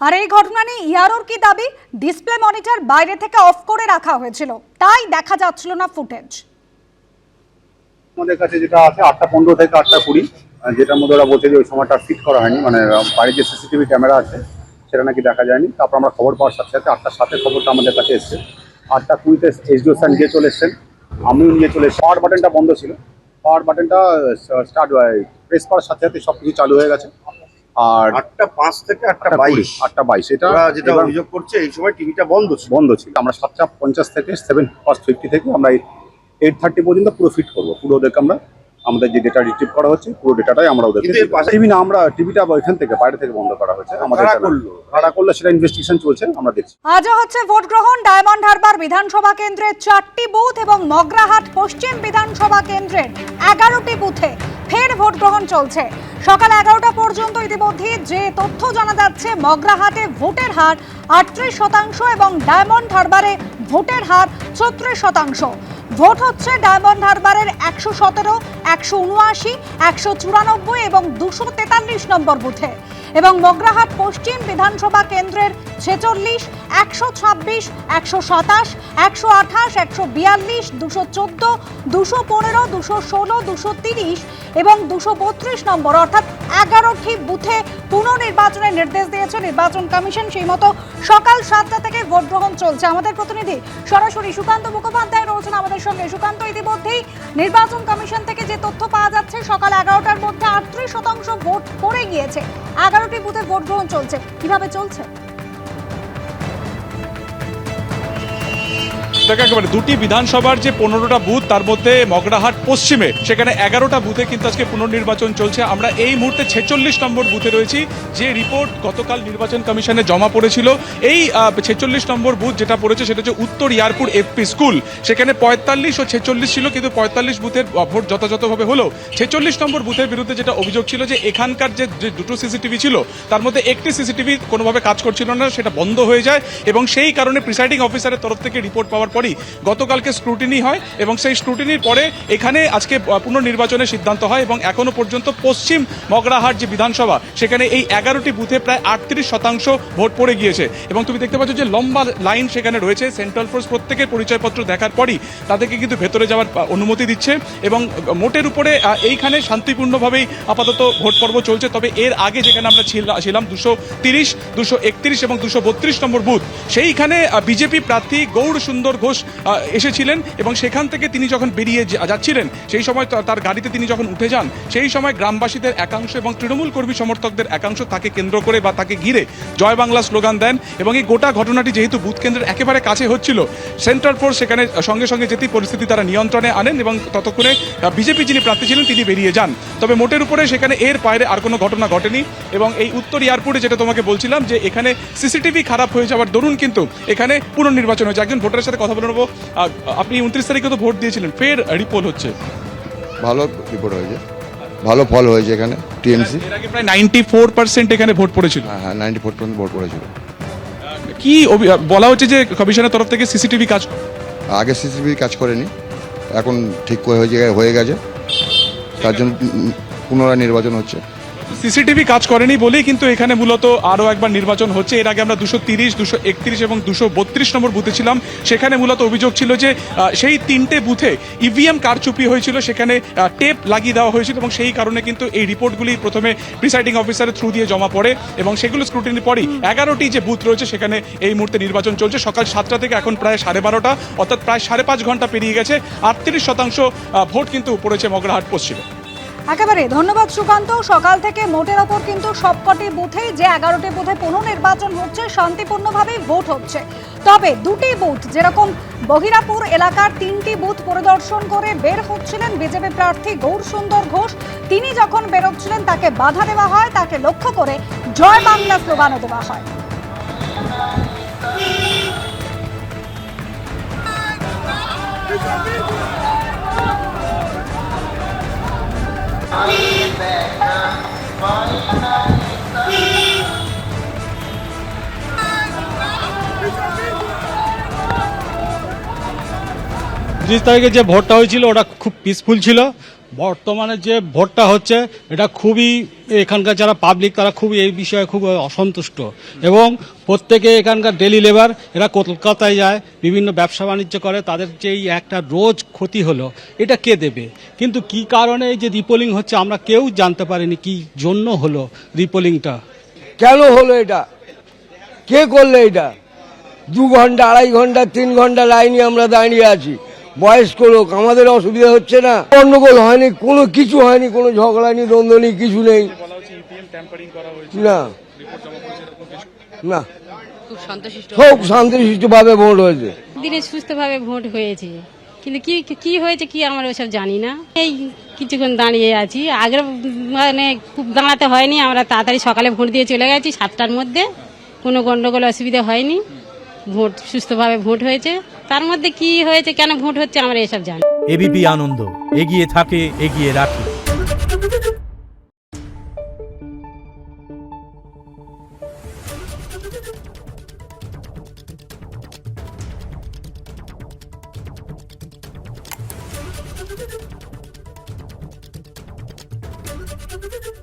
আর এই ঘটনা নিয়ে ইয়ারোর কি দাবি? ডিসপ্লে মনিটর বাইরে থেকে অফ করে রাখা হয়েছিল, তাই দেখা যাচ্ছিল না ফুটেজ। আমাদের কাছে যেটা আছে 8:15 থেকে 8:20, যেটার মধ্যে ওরা বলছে যে ওই সময়টা ফিট করা হয়নি, মানে বাইরে যে সিসিটিভি ক্যামেরা আছে সেটা নাকি দেখা যায়নি। তারপর আমরা খবর পাওয়ার সাথে সাথে 8:07 খবরটা আমাদের কাছে এসছে। 8:20 এসডিও স্যার নিয়ে চলে এসছেন, আমিও নিয়ে চলে এসেছি। পাওয়ার বাটনটা বন্ধ ছিল, পাওয়ার বাটনটা স্টার্ট প্রেস করার সাথে সাথে সব কিছু চালু হয়ে গেছে। আর 8:05 থেকে 8:22 এটা যেটা অভিযোগ করছে এই সময় টিভিটা বন্ধ ছিল। আমরা 7:50 থেকে 7:50 থেকে আমরা 8:30 পর্যন্ত পুরো ফিট করবো। পুরো ওদেরকে আমরা আমাদের যে ডেটা রিট্রিভ করা হচ্ছে পুরো ডেটাটাই আমরা ওদেরকে টিভি না, আমরা টিভিটা এখান থেকে বাইরে থেকে বন্ধ করা হয়েছে। আমাদের কারা করলো সেটা ইনভেস্টিগেশন চলছে, আমরা দেখছি। আজও হচ্ছে ভোট গ্রহণ ডায়মন্ড হারবার বিধানসভা কেন্দ্রের 4টি বুথ এবং মগরাহাট পশ্চিম বিধানসভা কেন্দ্রের 11টি বুথে ফের ভোট গ্রহণ চলছে। সকাল 11টা পর্যন্ত ইতিমধ্যে যে তথ্য জানা যাচ্ছে, মগরাহাটে ভোটের হার 38% এবং ডায়মন্ড হারবারে ভোটের হার 34%। ভোট হচ্ছে ডায়মন্ড হারবারের 117, 179, 194 এবং 243 নম্বর বুথে, এবং মগরাহাট পশ্চিম বিধানসভা কেন্দ্রের 46, 126, 127, 128, 142, 214, 215, 216, 230 এবং 232 নম্বর অর্থাৎ 11টি বুথে পুনর্নির্বাচনের নির্দেশ দিয়েছে নির্বাচন কমিশন। সেই মতো সকাল 7টা থেকে ভোট গ্রহণ চলছে। আমাদের প্রতিনিধি সরাসরি সুকান্ত মুখোপাধ্যায় রয়েছেন আমাদের সঙ্গে। সুকান্ত, ইতিমধ্যেই নির্বাচন কমিশন থেকে যে তথ্য পাওয়া যাচ্ছে, সকাল 11টার মধ্যে 38% ভোট পড়ে গিয়েছে, 11টি বুথে ভোট গ্রহণ চলছে। কিভাবে চলছে? একেবারে দুটি বিধানসভার যে 15টা বুথ, তার মধ্যে মগরাহাট পশ্চিমে সেখানে 11টা বুথে কিন্তু আজকে পুনর্নির্বাচন চলছে। আমরা এই মুহূর্তে 46 নম্বর বুথে রয়েছি, যে রিপোর্ট গতকাল নির্বাচন কমিশনে জমা পড়েছিল। এই 46 নম্বর বুথ যেটা পড়েছে সেটা হচ্ছে উত্তর ইয়ারপুর এফপি স্কুল। সেখানে 45 ও 46 ছিল, কিন্তু 45 বুথের ভোট যথাযথভাবে হলো। 46 নম্বর বুথের বিরুদ্ধে যেটা অভিযোগ ছিল যে এখানকার যে দুটো সিসিটিভি ছিল তার মধ্যে একটি সিসিটিভি কোনোভাবে কাজ করছিল না, সেটা বন্ধ হয়ে যায় এবং সেই কারণে প্রিসাইডিং অফিসারের তরফ থেকে রিপোর্ট পাওয়ার পরই গতকালকে স্ক্রুটিনি হয় এবং সেই স্ক্রুটিনির পরে এখানে আজকে পুনর্নির্বাচনের সিদ্ধান্ত হয়। এবং এখনো পর্যন্ত পশ্চিম মগরাহাট যে বিধানসভা, সেখানে এই 11টি বুথে প্রায় 38% ভোট পড়ে গিয়েছে। এবং তুমি দেখতে পাচ্ছ যে লম্বা লাইন সেখানে রয়েছে। সেন্ট্রাল ফোর্স প্রত্যেকের পরিচয়পত্র দেখার পরই তাদেরকে কিন্তু ভেতরে যাওয়ার অনুমতি দিচ্ছে এবং মোটের উপরে এইখানে শান্তিপূর্ণভাবেই আপাতত ভোট পর্ব চলছে। তবে এর আগে যেখানে আমরা ছিলাম 230, 231 এবং 232 নম্বর বুথ, সেইখানে বিজেপি প্রার্থী গৌর সুন্দর ঘোষ এসেছিলেন এবং সেখান থেকে তিনি যখন বেরিয়ে যাচ্ছিলেন, সেই সময় তার গাড়িতে তিনি যখন উঠে যান, সেই সময় গ্রামবাসীদের একাংশ এবং তৃণমূল কর্মী সমর্থকদের একাংশ তাকে কেন্দ্র করে বা তাকে ঘিরে জয় বাংলা স্লোগান দেন। এবং এই গোটা ঘটনাটি যেহেতু বুথ কেন্দ্রের একেবারে কাছে হচ্ছিল, সেন্ট্রাল ফোর্স সেখানে সঙ্গে সঙ্গে যেতেই পরিস্থিতি তারা নিয়ন্ত্রণে আনেন এবং ততক্ষণে বিজেপি যিনি প্রার্থী ছিলেন তিনি বেরিয়ে যান। তবে মোটের উপরে সেখানে এর বাইরে আর কোনো ঘটনা ঘটেনি। এবং এই উত্তর এয়ারপোর্টে যেটা তোমাকে বলছিলাম যে এখানে সিসিটিভি খারাপ হয়ে যাওয়ার দরুন কিন্তু এখানে পুনর্নির্বাচন হয়েছে। একজন ভোটারের সাথে কথা বলে নেবো। আপনি 29 তারিখে তো ভোট দিয়েছিলেন, ফের রিপোর্ট হচ্ছে। ভালো রিপোর্ট হয়েছে, ভালো ফল হয়েছে এখানে টিএমসি। এর আগে প্রায় 94% এখানে ভোট পড়েছিল। হ্যাঁ, 94% ভোট পড়েছিল। কি বলা হচ্ছে যে কমিশনের তরফ থেকে সিসিটিভি কাজ আগে সিসিটিভি কাজ করেনি, এখন ঠিক হয়ে গেছে, তার জন্য পুনরায় নির্বাচন হচ্ছে। সিসিটিভি কাজ করেনি বলেই কিন্তু এখানে মূলত আরও একবার নির্বাচন হচ্ছে। এর আগে আমরা 230, 231 এবং 232 নম্বর বুথে ছিলাম। সেখানে মূলত অভিযোগ ছিল যে সেই 3টে বুথে ইভিএম কারচুপি হয়েছিল, সেখানে টেপ লাগিয়ে দেওয়া হয়েছিল এবং সেই কারণে কিন্তু এই রিপোর্টগুলি প্রথমে প্রিসাইডিং অফিসারের থ্রু দিয়ে জমা পড়ে এবং সেগুলো স্ক্রুটিনির পরই 11টি যে বুথ রয়েছে সেখানে এই মুহূর্তে নির্বাচন চলছে। সকাল 7টা থেকে এখন প্রায় 12:30, অর্থাৎ প্রায় 5.5 ঘন্টা পেরিয়ে গেছে। 38% ভোট কিন্তু পড়েছে মগরাহাট পশ্চিমে। একেবারে ধন্যবাদ সুকান্ত। সকাল থেকে মোটের ওপর কিন্তু সবকটি বুথেই যে 11টি বুথে পুনর্নির্বাচন হচ্ছে, শান্তিপূর্ণভাবেই ভোট হচ্ছে। তবে দুটি বুথ, যেরকম বহিরাপুর এলাকার 3টি বুথ পরিদর্শন করে বের হচ্ছিলেন বিজেপি প্রার্থী গৌর সুন্দর ঘোষ, তিনি যখন বেরোচ্ছিলেন তাকে বাধা দেওয়া হয়, তাকে লক্ষ্য করে জয় বাংলা স্লোগানও দেওয়া হয়। তারিখে যে ভোটটা হয়েছিল ওটা খুব পিসফুল ছিল, বর্তমানে যে ভোটটা হচ্ছে এটা খুবই এখানকার যারা পাবলিক তারা খুবই এই বিষয়ে খুব অসন্তুষ্ট এবং প্রত্যেকে এখানকার ডেলি লেবার এরা কলকাতায় যায় বিভিন্ন ব্যবসা বাণিজ্য করে তাদের যে এই একটা রোজ ক্ষতি হলো এটা কে দেবে কিন্তু কি কারণে এই যে রিপোলিং হচ্ছে আমরা কেউ জানতে পারিনি কি জন্য হলো রিপোলিংটা। কেন হলো এটা, কে করলো এটা? 2 ঘন্টা 2.5 ঘন্টা 3 ঘন্টা লাইনে আমরা দাঁড়িয়ে আছি, বয়স্ক লোক, আমাদের অসুবিধা হচ্ছে না? গন্ডগোল হয়নি, কোনো কিছু হয়নি, কোনো ঝগড়া নেই, দ্বন্দ্ব নেই, কিছু নেই। না না, খুব শান্তিশিষ্টভাবে ভোট হয়েছে। দিনে সুস্থভাবে ভোট হয়েছে কিন্তু কি কি হয়েছে কি আমরা ওসব জানি না। এই কিছুক্ষণ দাঁড়িয়ে আছি, আগে মানে খুব দাঁড়াতে হয়নি, আমরা তাড়াতাড়ি সকালে ভোট দিয়ে চলে গেছি 7টার মধ্যে, কোনো গন্ডগোল অসুবিধা হয়নি, ভোট সুস্থভাবে ভোট হয়েছে। তার মধ্যে কি হয়েছে কেন ভোট হচ্ছে আমরা এসব জানি। এবিপি আনন্দ এগিয়ে থাকে, এগিয়ে রাখে। Thank you.